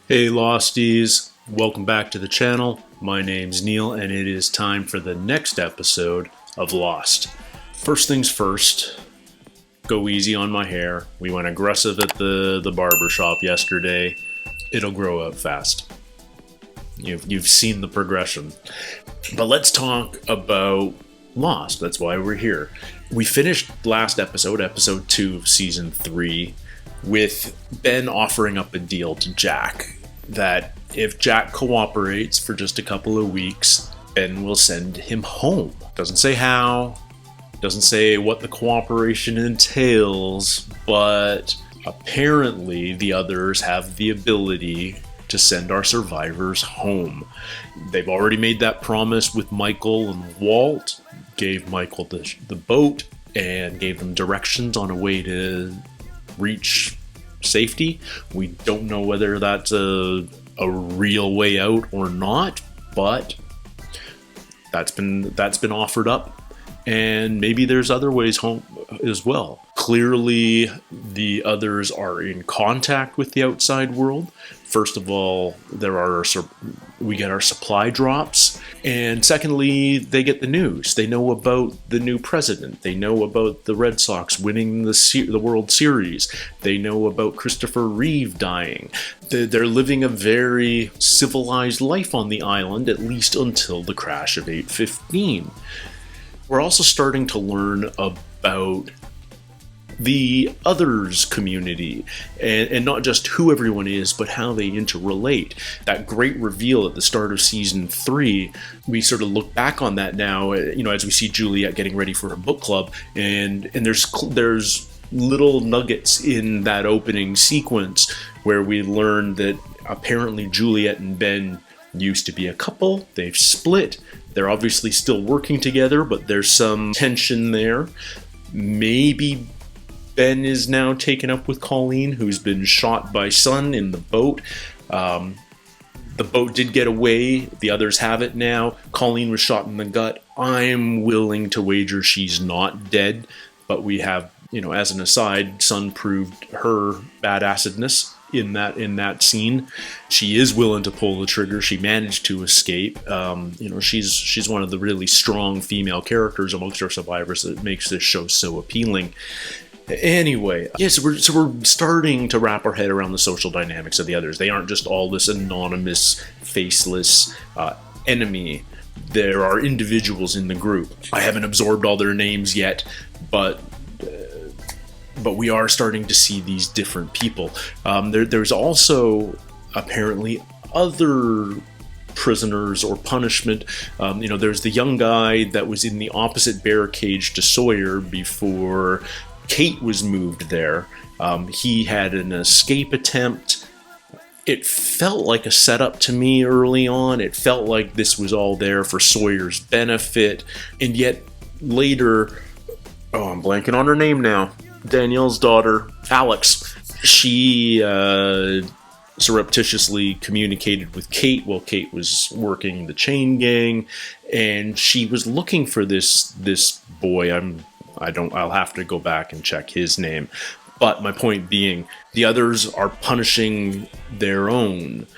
Hey Losties, welcome back to the channel. My name's Neil and it is time for the next episode of Lost. First things first, go easy on my hair. We went aggressive at the barber shop yesterday. It'll grow out fast. You've seen the progression. But let's talk about Lost. That's why we're here. We finished last episode, episode 2 of season 3, with Ben offering up a deal to Jack that if Jack cooperates for just a couple of weeks, Ben will send him home. Doesn't say how, doesn't say what the cooperation entails, but apparently the others have the ability to send our survivors home. They've already made that promise with Michael and Walt, gave Michael the boat and gave them directions on a way to reach safety. We don't know whether that's a real way out or not, but that's been offered up, and maybe there's other ways home as well. Clearly, the others are in contact with the outside world. First of all, we get our supply drops, and secondly, they get the news. They know about the new president. They know about the Red Sox winning the World Series. They know about Christopher Reeve dying. They're living a very civilized life on the island, at least until the crash of 815. We're also starting to learn about the others community, and not just who everyone is, but how they interrelate. That great reveal at the start of season 3, we sort of look back on that now, as we see Juliet getting ready for her book club, and there's little nuggets in that opening sequence where we learn that apparently Juliet and Ben used to be a couple. They've split. They're obviously still working together, but there's some tension there. Maybe Ben is now taken up with Colleen, who's been shot by Sun in the boat. The boat did get away. The others have it now. Colleen was shot in the gut. I'm willing to wager she's not dead, but we have, as an aside, Sun proved her badassedness in that scene. She is willing to pull the trigger. She managed to escape. She's one of the really strong female characters amongst our survivors that makes this show so appealing. Anyway, so we're starting to wrap our head around the social dynamics of the others. They aren't just all this anonymous, faceless enemy. There are individuals in the group. I haven't absorbed all their names yet, but we are starting to see these different people. There's also apparently other prisoners or punishment. There's the young guy that was in the opposite barricade to Sawyer before Kate was moved there. He had an escape attempt. It felt like a setup to me early on. It felt like this was all there for Sawyer's benefit, and yet later, I'm blanking on her name now, Danielle's daughter, Alex, she surreptitiously communicated with Kate while Kate was working the chain gang, and she was looking for this boy. I'll have to go back and check his name. But my point being, the others are punishing their own.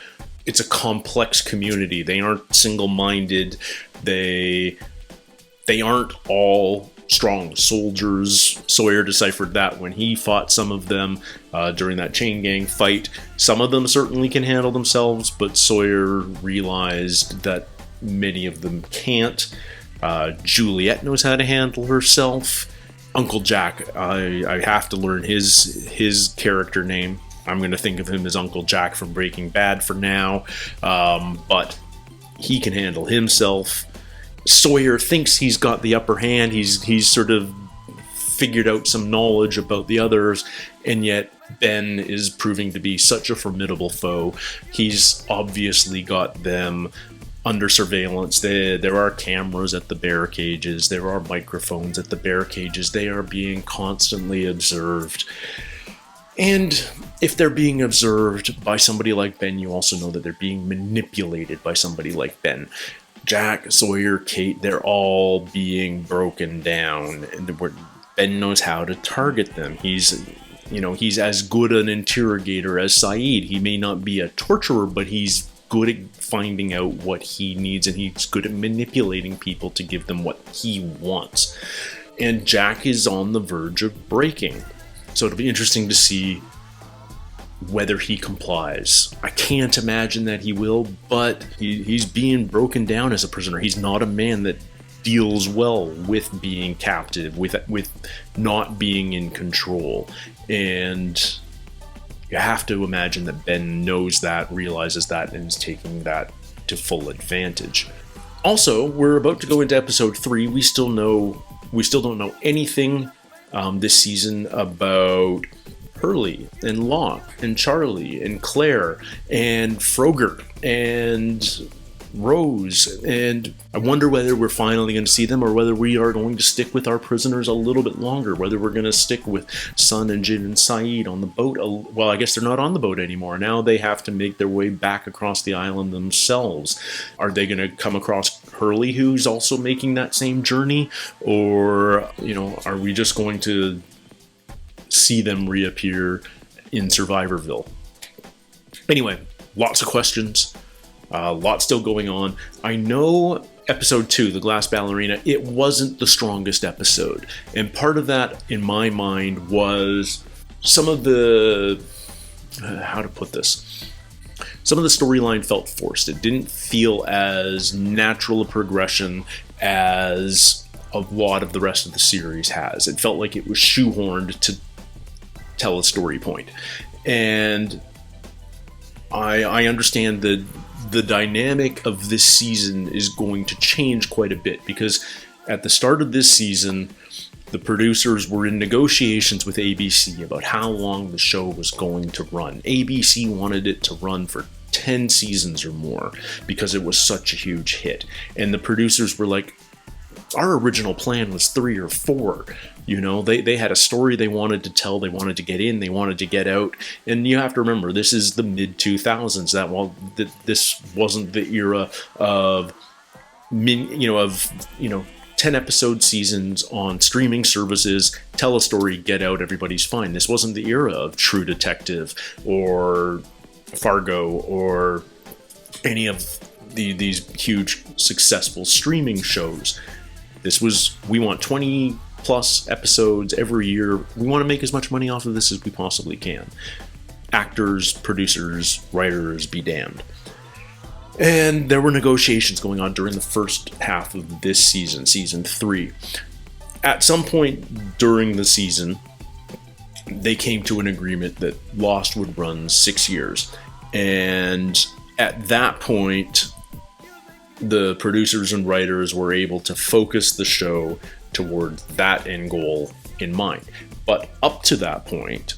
It's a complex community. They aren't single-minded. They aren't all strong soldiers. Sawyer deciphered that when he fought some of them during that chain gang fight. Some of them certainly can handle themselves, but Sawyer realized that many of them can't. Juliet knows how to handle herself. Uncle Jack, I have to learn his character name. I'm going to think of him as Uncle Jack from Breaking Bad for now, but he can handle himself. Sawyer thinks he's got the upper hand. He's sort of figured out some knowledge about the others, and yet Ben is proving to be such a formidable foe. He's obviously got them under surveillance. There are cameras at the barricades. There are microphones at the barricades. They are being constantly observed. And if they're being observed by somebody like Ben, you also know that they're being manipulated by somebody like Ben. Jack, Sawyer, Kate, they're all being broken down, and Ben knows how to target them. He's he's as good an interrogator as Saeed. He may not be a torturer, but he's good at finding out what he needs, and he's good at manipulating people to give them what he wants. And Jack is on the verge of breaking. So it'll be interesting to see whether he complies. I can't imagine that he will, but he's being broken down as a prisoner. He's not a man that deals well with being captive, with not being in control. And you have to imagine that Ben knows that, realizes that, and is taking that to full advantage. Also, we're about to go into episode 3. We still don't know anything this season about Hurley and Locke and Charlie and Claire and Frogger and Rose, and I wonder whether we're finally going to see them, or whether we are going to stick with our prisoners a little bit longer, whether we're going to stick with Sun and Jin and Saeed on the boat. Well, I guess they're not on the boat anymore. Now they have to make their way back across the island themselves. Are they going to come across Hurley, who's also making that same journey? Or, are we just going to see them reappear in Survivorville? Anyway, lots of questions. Lots still going on. I know episode 2, The Glass Ballerina, it wasn't the strongest episode. And part of that, in my mind, was some of the... how to put this? Some of the storyline felt forced. It didn't feel as natural a progression as a lot of the rest of the series has. It felt like it was shoehorned to tell a story point. And I understand that the dynamic of this season is going to change quite a bit, because at the start of this season, the producers were in negotiations with ABC about how long the show was going to run. ABC wanted it to run for 10 seasons or more because it was such a huge hit. And the producers were like, our original plan was 3 or 4. They had a story they wanted to tell, they wanted to get in, they wanted to get out. And you have to remember, this is the mid-2000s. This wasn't the era of 10-episode seasons on streaming services, tell a story, get out, everybody's fine. This wasn't the era of True Detective or Fargo or any of these huge successful streaming shows. This was, we want 20 plus episodes every year. We want to make as much money off of this as we possibly can. Actors, producers, writers, be damned. And there were negotiations going on during the first half of this season, season 3. At some point during the season, they came to an agreement that Lost would run 6 years. And at that point, the producers and writers were able to focus the show toward that end goal in mind. But up to that point,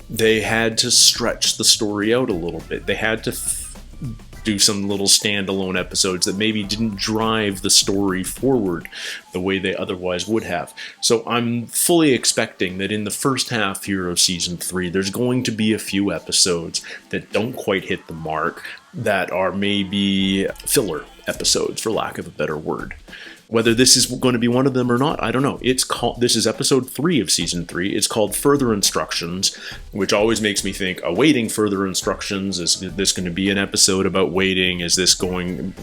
they had to stretch the story out a little bit. They had to do some little standalone episodes that maybe didn't drive the story forward the way they otherwise would have. So I'm fully expecting that in the first half here of season 3, there's going to be a few episodes that don't quite hit the mark, that are maybe filler episodes, for lack of a better word. Whether this is going to be one of them or not, I don't know. This is episode 3 of season 3. It's called Further Instructions, which always makes me think, awaiting further instructions. Is this going to be an episode about waiting? Is this going...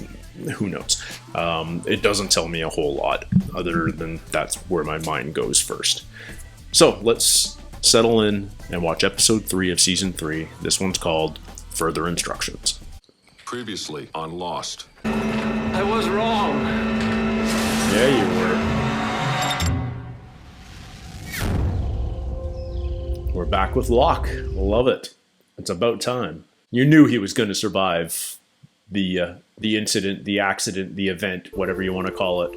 who knows? It doesn't tell me a whole lot, other than that's where my mind goes first. So let's settle in and watch episode 3 of season 3. This one's called Further Instructions. Previously on Lost. I was wrong. Yeah, you were. We're back with Locke. Love it. It's about time. You knew he was going to survive the incident, the accident, the event, whatever you want to call it.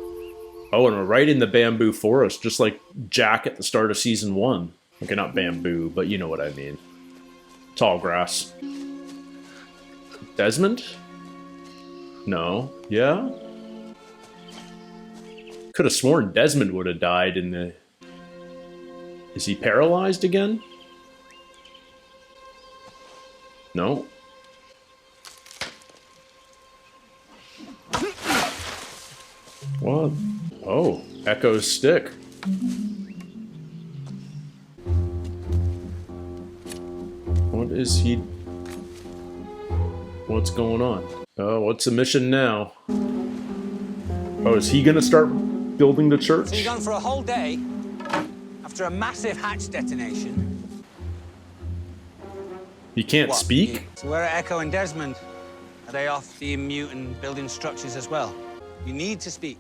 Oh, and we're right in the bamboo forest, just like Jack at the start of season 1. Okay, not bamboo, but you know what I mean. Tall grass. Desmond? No. Yeah? Could have sworn Desmond would have died in the... Is he paralyzed again? No. What? Oh, Echo's stick. is he... What's going on? Oh, what's the mission now? Oh, is he gonna start building the church? So you're gone for a whole day after a massive hatch detonation. He can't speak? So where are Echo and Desmond? Are they off being mute and building structures as well? You need to speak.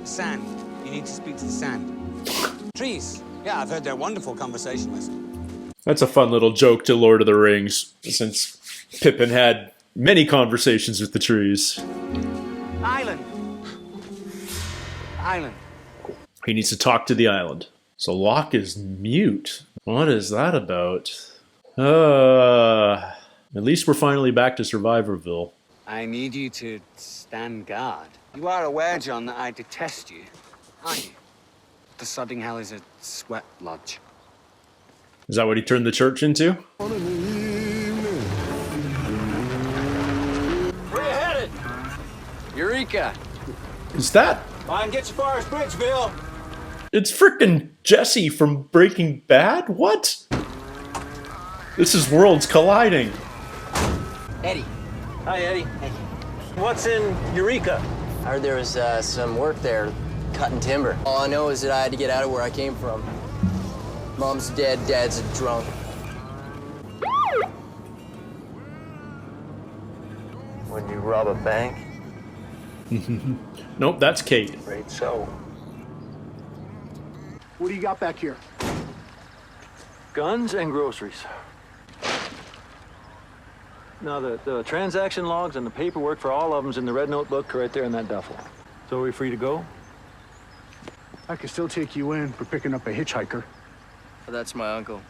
The sand. You need to speak to the sand. Trees. Yeah, I've heard their wonderful conversationalist. That's a fun little joke to Lord of the Rings, since Pippin had many conversations with the trees. Island. Island. He needs to talk to the island. So Locke is mute. What is that about? At least we're finally back to Survivorville. I need you to stand guard. You are aware, John, that I detest you, aren't you? The sodding hell is a sweat lodge. Is that what he turned the church into? Where you headed? Eureka! Is that... Fine, get you far as Bridgeville. It's frickin' Jesse from Breaking Bad? What? This is worlds colliding. Eddie. Hi, Eddie. What's in Eureka? I heard there was some work there, cutting timber. All I know is that I had to get out of where I came from. Mom's dead, Dad's a drunk. Would you rob a bank? Nope, that's Kate. Right, so. What do you got back here? Guns and groceries. Now, the transaction logs and the paperwork for all of them's in the red notebook right there in that duffel. So are we free to go? I could still take you in for picking up a hitchhiker. Oh, that's my uncle.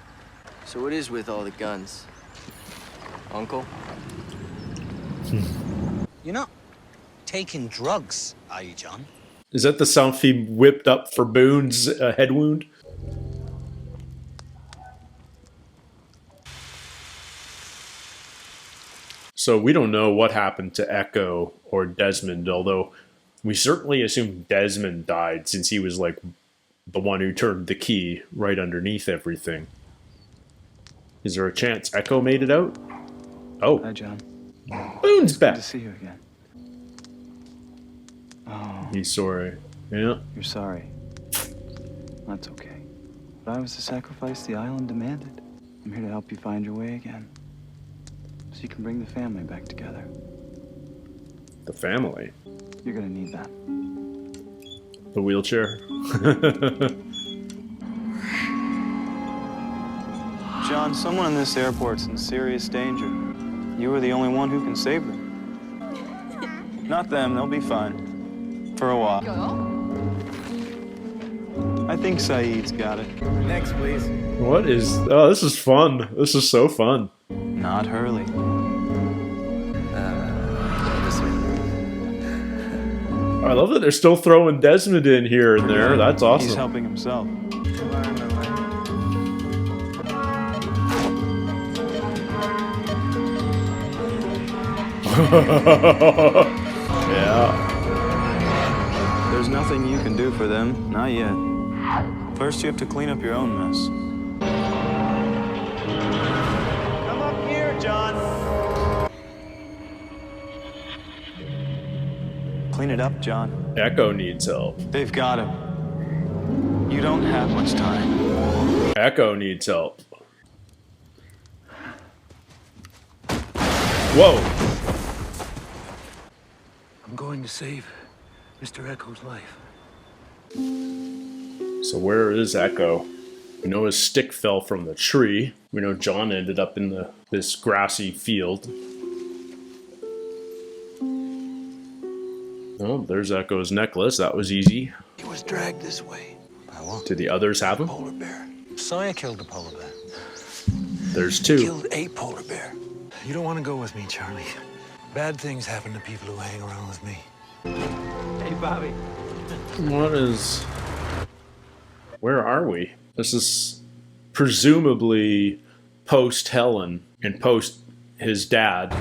So what is with all the guns? Uncle? You're not taking drugs, are you, John? Is that the sound he whipped up for Boone's head wound? So we don't know what happened to Echo or Desmond, although we certainly assume Desmond died since he was like the one who turned the key right underneath everything. Is there a chance Echo made it out? Oh. Hi, John. Boone's back. Good to see you again. Oh, He's sorry. Yeah. you're sorry. That's okay. But I was the sacrifice the island demanded. I'm here to help you find your way again. So you can bring the family back together. The family. You're gonna need that. The wheelchair. John, someone in this airport's in serious danger. You are the only one who can save them. Not them, they'll be fine. For a while. I think Saeed's got it. Next, please. What is... Oh, this is fun. This is so fun. Not Hurley. I love that they're still throwing Desmond in here and there. That's awesome. He's helping himself. Yeah. There's nothing you can do for them, not yet. First, you have to clean up your own mess. Come up here, John. Clean it up, John. Echo needs help. They've got him. You don't have much time. Echo needs help. Whoa. I'm going to save Mr. Echo's life. So where is Echo? We know his stick fell from the tree. We know John ended up in this grassy field. Oh, there's Echo's necklace. That was easy. He was dragged this way. By what? Did the others have him? Polar bear. Sawyer killed the polar bear. There's two. Killed a polar bear. You don't want to go with me, Charlie. Bad things happen to people who hang around with me. Hey, Bobby. What is... Where are we? This is presumably post-Helen and post his dad.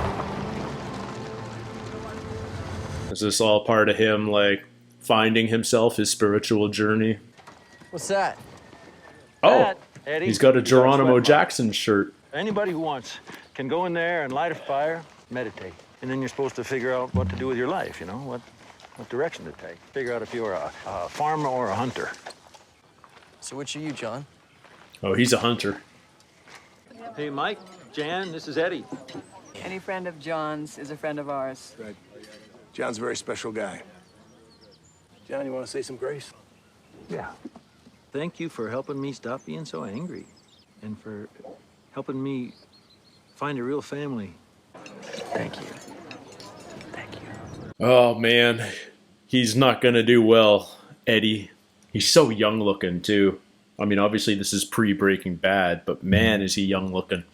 Is this all part of him, like, finding himself, his spiritual journey? What's that? Oh, Dad, Eddie, he's got a you got a Geronimo sweat Jackson shirt. Anybody who wants can go in there and light a fire, meditate. And then you're supposed to figure out what to do with your life, you know, what direction to take. Figure out if you're a farmer or a hunter. So which are you, John? Oh, he's a hunter. Hey, Mike, Jan, this is Eddie. Any friend of John's is a friend of ours. Right. John's a very special guy. John, you want to say some grace? Yeah. Thank you for helping me stop being so angry and for helping me find a real family. Thank you. Thank you. Oh, man. He's not going to do well, Eddie. He's so young looking, too. I mean, obviously this is pre-Breaking Bad, but man, is he young looking.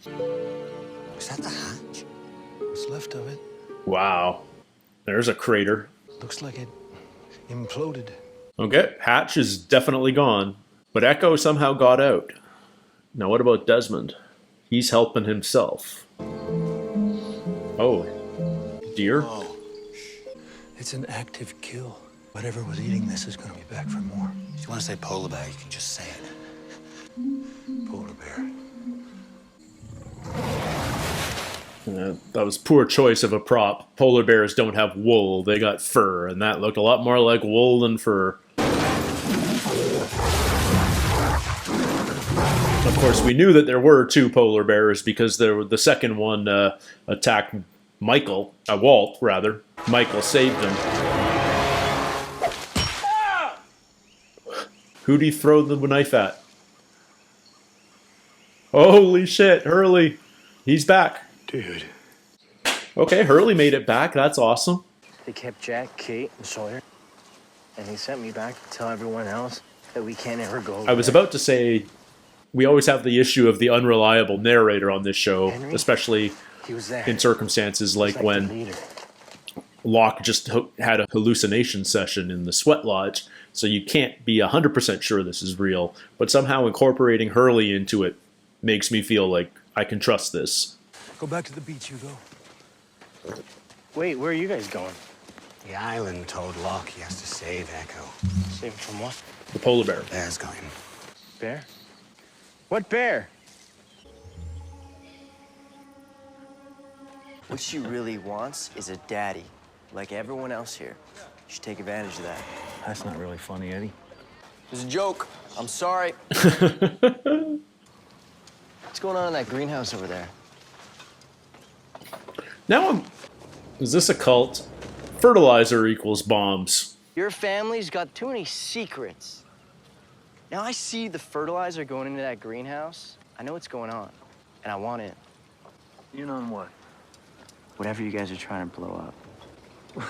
Is that the hatch? What's left of it? Wow. There's a crater. Looks like it imploded. Okay, Hatch is definitely gone, but Echo somehow got out. Now what about Desmond? He's helping himself. Oh, deer? Oh. It's an active kill. Whatever was eating this is going to be back for more. If you want to say polar bear, you can just say it. Polar bear. That was poor choice of a prop. Polar bears don't have wool, they got fur, and that looked a lot more like wool than fur. Of course, we knew that there were two polar bears because the second one attacked Walt, rather. Michael saved him. Who'd he throw the knife at? Holy shit, Hurley. He's back. Dude. Okay, Hurley made it back. That's awesome. They kept Jack, Kate, and Sawyer, and they sent me back to tell everyone else that we can't ever go over I was there. about to say, we always have the issue of the unreliable narrator on this show, Henry? especially He was there. in circumstances like He's when the leader. Locke just had a hallucination session in the sweat lodge, so you can't be 100% sure this is real, but somehow incorporating Hurley into it makes me feel like I can trust this. Go back to the beach, Hugo. Wait, where are you guys going? The island told Locke he has to save Echo. Save him from what? The polar bear. Bear's got him. Bear? What bear? What she really wants is a daddy, like everyone else here. You should take advantage of that. That's not really funny, Eddie. It was a joke. I'm sorry. What's going on in that greenhouse over there? Now is this a cult? Fertilizer equals bombs. Your family's got too many secrets. Now I see the fertilizer going into that greenhouse. I know what's going on, and I want it. In on what? Whatever you guys are trying to blow up.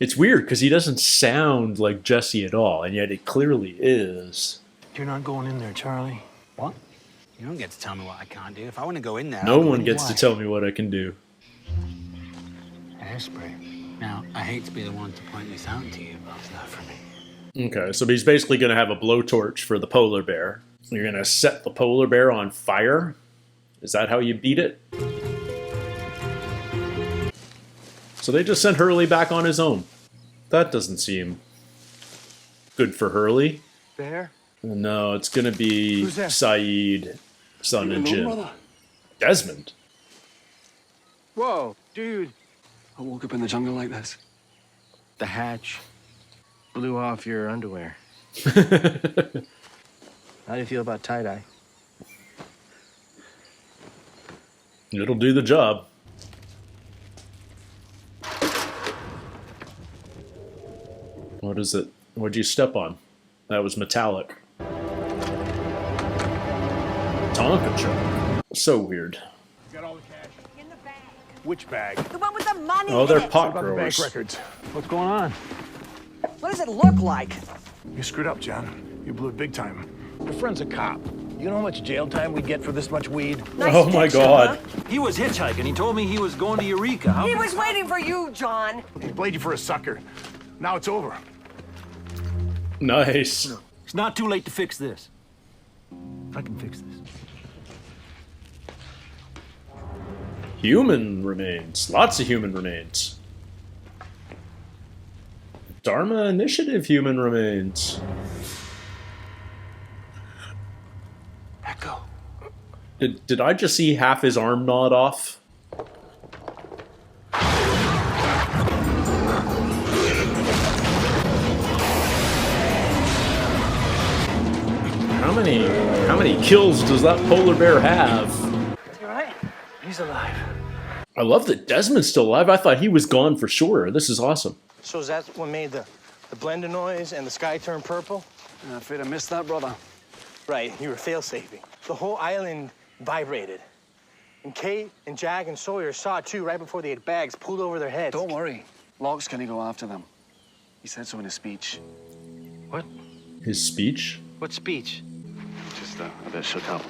It's weird because he doesn't sound like Jesse at all, and yet it clearly is. You're not going in there, Charlie. What? You don't get to tell me what I can't do. If I want to go in there, No I'll go one in. gets to Why? tell me what I can do. Hairspray. Now, I hate to be the one to point this out to you, but it's not for me. Okay, so he's basically going to have a blowtorch for the polar bear. You're going to set the polar bear on fire? Is that how you beat it? So they just sent Hurley back on his own. That doesn't seem good for Hurley. Bear? No, it's going to be Who's that? Saeed, son of Jim. Desmond? Whoa, dude. I woke up in the jungle like this. The hatch blew off your underwear. How do you feel about tie-dye? It'll do the job. What is it? What'd you step on? That was metallic. Tonka truck. So weird. Got all the cash. In the bag. Which bag? The one with the money Oh, in they're it. pot About the bank growers. records. What's going on? What does it look like? You screwed up, John. You blew it big time. Your friend's a cop. You know how much jail time we'd get for this much weed? Nice Oh my picture, God. huh? He was hitchhiking. He told me he was going to Eureka. How He was waiting for you, John. He played you for a sucker. Now it's over. Nice. It's not too late to fix this. I can fix this. Human remains. Lots of human remains. Dharma Initiative human remains. Did I just see half his arm gnawed off? How many kills does that polar bear have? Is he right? He's alive. I love that Desmond's still alive. I thought he was gone for sure. This is awesome. So is that what made the blender noise and the sky turn purple? I'm afraid I missed that, brother. Right, you were fail-safing. The whole island vibrated. And Kate and Jack and Sawyer saw it too right before they had bags pulled over their heads. Don't worry. Locke's gonna go after them. He said so in his speech. What? His speech? What speech? Just a bit shook up.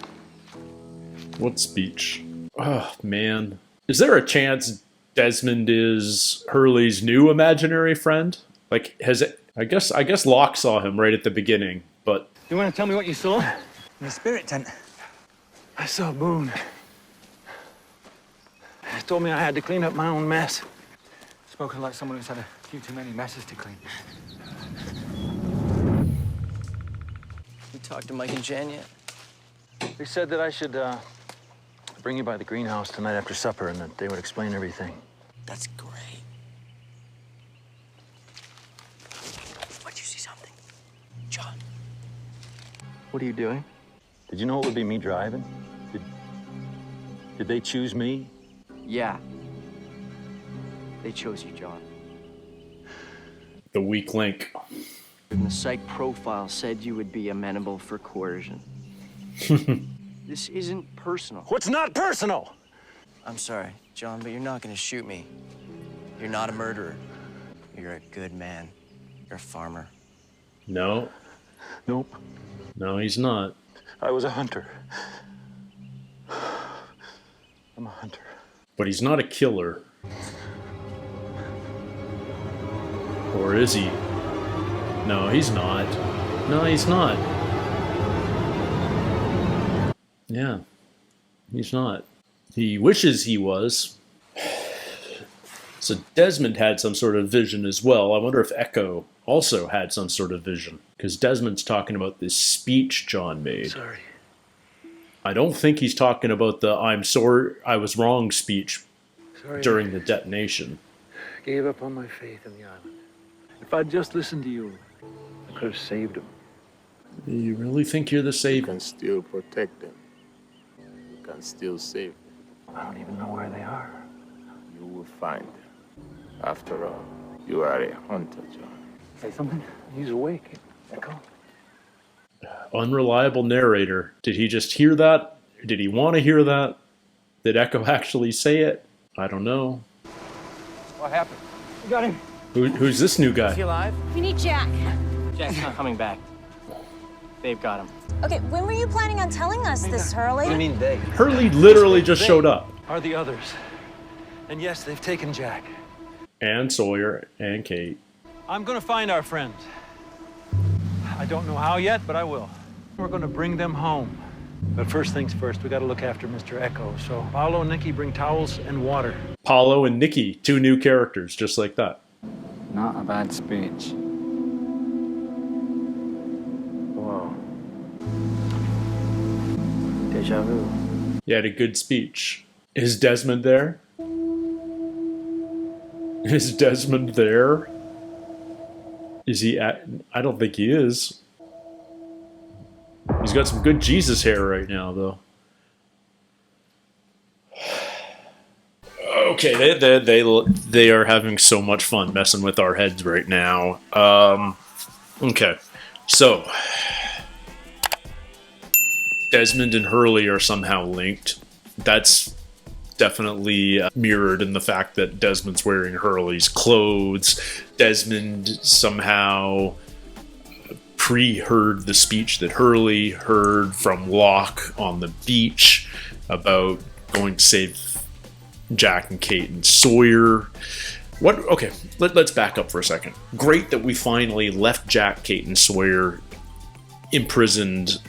What speech? Oh, man. Is there a chance Desmond is Hurley's new imaginary friend? Like, has it... I guess Locke saw him right at the beginning, but... You want to tell me what you saw? In the spirit tent. I saw Boone. He told me I had to clean up my own mess. Spoken like someone who's had a few too many messes to clean. You talked to Mike and Jan yet? They said that I should bring you by the greenhouse tonight after supper and that they would explain everything. That's great. What'd you see something? John. What are you doing? Did you know it would be me driving? Did they choose me? Yeah. They chose you, John. The weak link. And the psych profile said you would be amenable for coercion. This isn't personal. What's not personal? I'm sorry, John, but you're not gonna shoot me. You're not a murderer. You're a good man. You're a farmer. No. Nope. No, he's not. I was a hunter. I'm a hunter. But he's not a killer. Or is he? No, he's not. No, he's not. Yeah. He's not. He wishes he was. So Desmond had some sort of vision as well. I wonder if Echo also had some sort of vision. Because Desmond's talking about this speech John made. Sorry. I don't think he's talking about the "I'm sorry, I was wrong" speech Sorry. during the detonation. I gave up on my faith in the island. If I'd just listened to you, I could have saved him. You really think you're the You savior? can still protect them. You can still save them. I don't even know where they are. You will find them. After all, you are a hunter, John. Say something? He's awake. Echo. Unreliable narrator. Did he just hear that? Did he want to hear that? Did Echo actually say it? I don't know. What happened? We got him. Who's this new guy? Is he alive? We need Jack. Jack's not coming back. They've got him. Okay, when were you planning on telling us this, Hurley? What do you mean they? Hurley literally just showed up. Are the others. And yes, they've taken Jack. And Sawyer and Kate. I'm gonna find our friend. I don't know how yet, but I will. We're gonna bring them home. But first things first, we gotta look after Mr. Echo. So Paolo and Nikki bring towels and water. Paulo and Nikki, two new characters, just like that. Not a bad speech. Whoa. Deja vu. He had a good speech. Is Desmond there? Is Desmond there? Is he at... I don't think he is. He's got some good Jesus hair right now, though. Okay, they are having so much fun messing with our heads right now. Okay, so Desmond and Hurley are somehow linked. That's definitely mirrored in the fact that Desmond's wearing Hurley's clothes. Desmond somehow pre-heard the speech that Hurley heard from Locke on the beach about going to save Jack and Kate and Sawyer. What? Okay, let's back up for a second. Great that we finally left Jack, Kate, and Sawyer imprisoned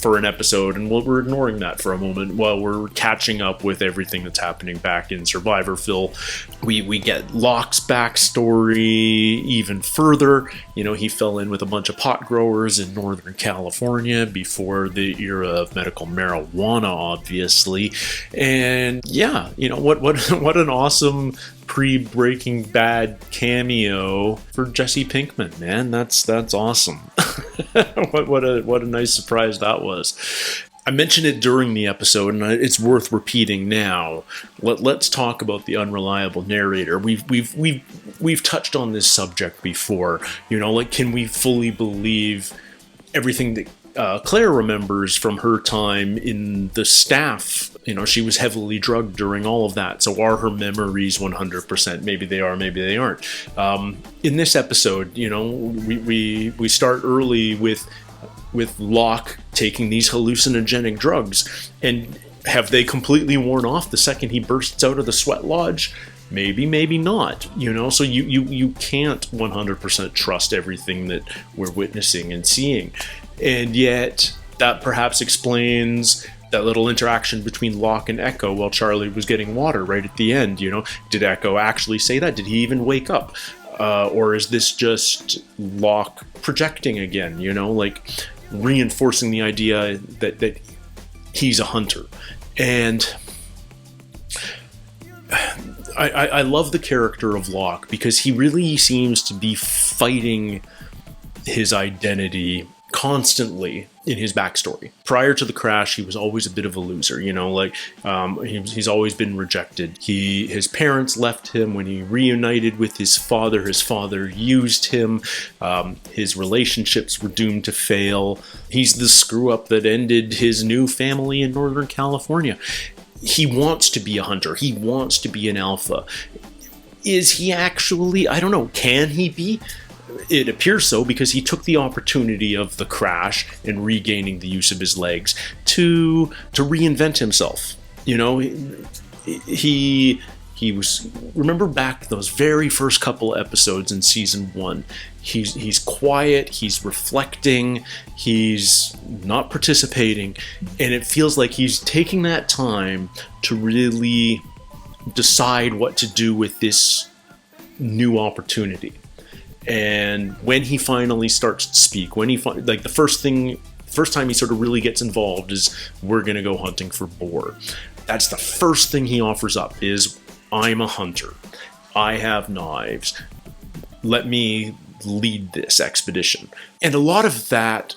for an episode, and we're ignoring that for a moment while we're catching up with everything that's happening back in Survivorville. We get Locke's backstory even further. You know, he fell in with a bunch of pot growers in Northern California before the era of medical marijuana, obviously. And yeah, you know, what an awesome pre-Breaking Bad cameo for Jesse Pinkman, man. That's awesome. what a nice surprise that was. I mentioned it during the episode, and it's worth repeating now. Let's talk about the unreliable narrator. We've touched on this subject before. You know, like, can we fully believe everything that Claire remembers from her time in the staff? You know, she was heavily drugged during all of that. So are her memories 100%? Maybe they are, maybe they aren't. In this episode, you know, we start early with Locke taking these hallucinogenic drugs. And have they completely worn off the second he bursts out of the sweat lodge? Maybe, maybe not, you know? So you can't 100% trust everything that we're witnessing and seeing. And yet, that perhaps explains that little interaction between Locke and Echo while Charlie was getting water right at the end, you know? Did Echo actually say that? Did he even wake up? Or is this just Locke projecting again, you know? Like, reinforcing the idea that he's a hunter. And I love the character of Locke because he really seems to be fighting his identity constantly in his backstory. Prior to the crash, he was always a bit of a loser, you know, like he's always been rejected. His parents left him when he reunited with his father. His father used him. His relationships were doomed to fail. He's the screw up that ended his new family in Northern California. He wants to be a hunter. He wants to be an alpha. Is he actually? I don't know. Can he be? It appears so because he took the opportunity of the crash and regaining the use of his legs to reinvent himself. You know, he was, remember back those very first couple episodes in season 1. He's quiet, he's reflecting, he's not participating, and it feels like he's taking that time to really decide what to do with this new opportunity. And when he finally starts to speak, when the first time he sort of really gets involved is, we're going to go hunting for boar. That's the first thing he offers up is, I'm a hunter. I have knives. Let me lead this expedition. And a lot of that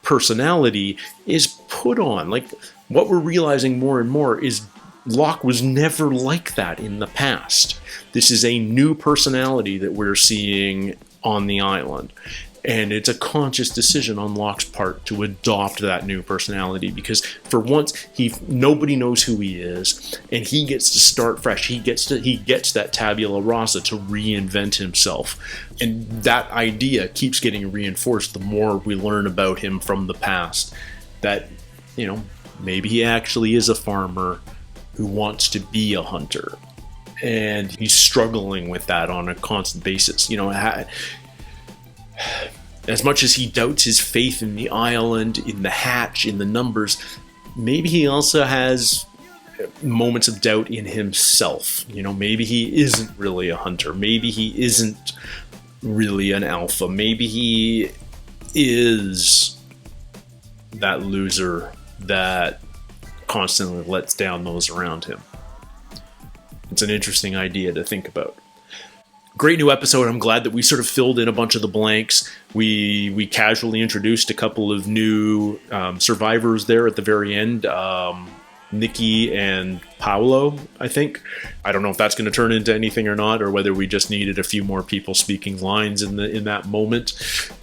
personality is put on. Like, what we're realizing more and more is Locke was never like that in the past. This is a new personality that we're seeing on the island. And it's a conscious decision on Locke's part to adopt that new personality, because for once nobody knows who he is, and he gets to start fresh. He gets that tabula rasa to reinvent himself. And that idea keeps getting reinforced the more we learn about him from the past. That, you know, maybe he actually is a farmer who wants to be a hunter. And he's struggling with that on a constant basis. You know, as much as he doubts his faith in the island, in the hatch, in the numbers, maybe he also has moments of doubt in himself. You know, maybe he isn't really a hunter. Maybe he isn't really an alpha. Maybe he is that loser that constantly lets down those around him. It's an interesting idea to think about. Great new episode. I'm glad that we sort of filled in a bunch of the blanks. We casually introduced a couple of new survivors there at the very end. Nikki and Paolo, I think. I don't know if that's going to turn into anything or not, or whether we just needed a few more people speaking lines in that moment.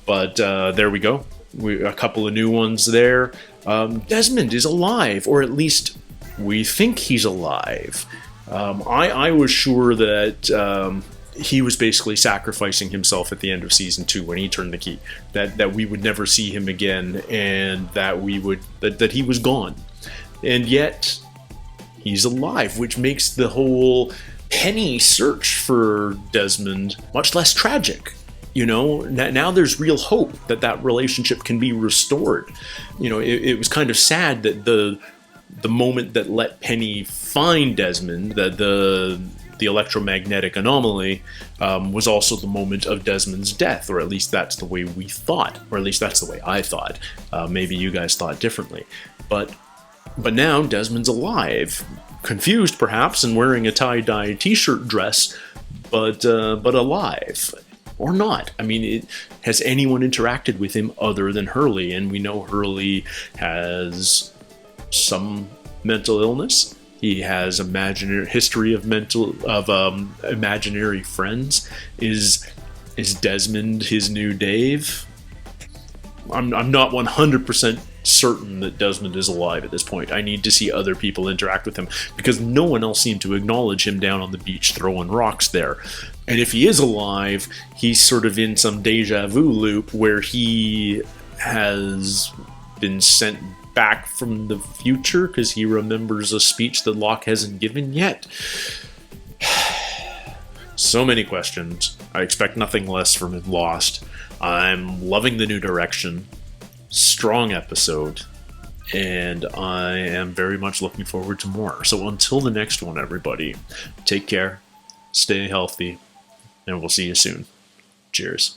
But there we go. A couple of new ones there. Desmond is alive, or at least we think he's alive. I was sure that he was basically sacrificing himself at the end of season 2 when he turned the key. That we would never see him again, and that that he was gone. And yet he's alive, which makes the whole Penny search for Desmond much less tragic. You know, now there's real hope that that relationship can be restored. You know, it was kind of sad that the moment that let Penny find Desmond, that the electromagnetic anomaly, was also the moment of Desmond's death, or at least that's the way we thought, or at least that's the way I thought. Maybe you guys thought differently, but now Desmond's alive, confused perhaps, and wearing a tie-dye t-shirt dress, but alive. Or not. I mean, has anyone interacted with him other than Hurley? And we know Hurley has some mental illness. He has history of imaginary friends. Is Desmond his new Dave? I'm not 100% certain that Desmond is alive at this point. I need to see other people interact with him, because no one else seemed to acknowledge him down on the beach throwing rocks there. And if he is alive, he's sort of in some deja vu loop where he has been sent back from the future because he remembers a speech that Locke hasn't given yet. So many questions. I expect nothing less from Lost. I'm loving the new direction. Strong episode. And I am very much looking forward to more. So until the next one, everybody, take care, stay healthy, and we'll see you soon. Cheers.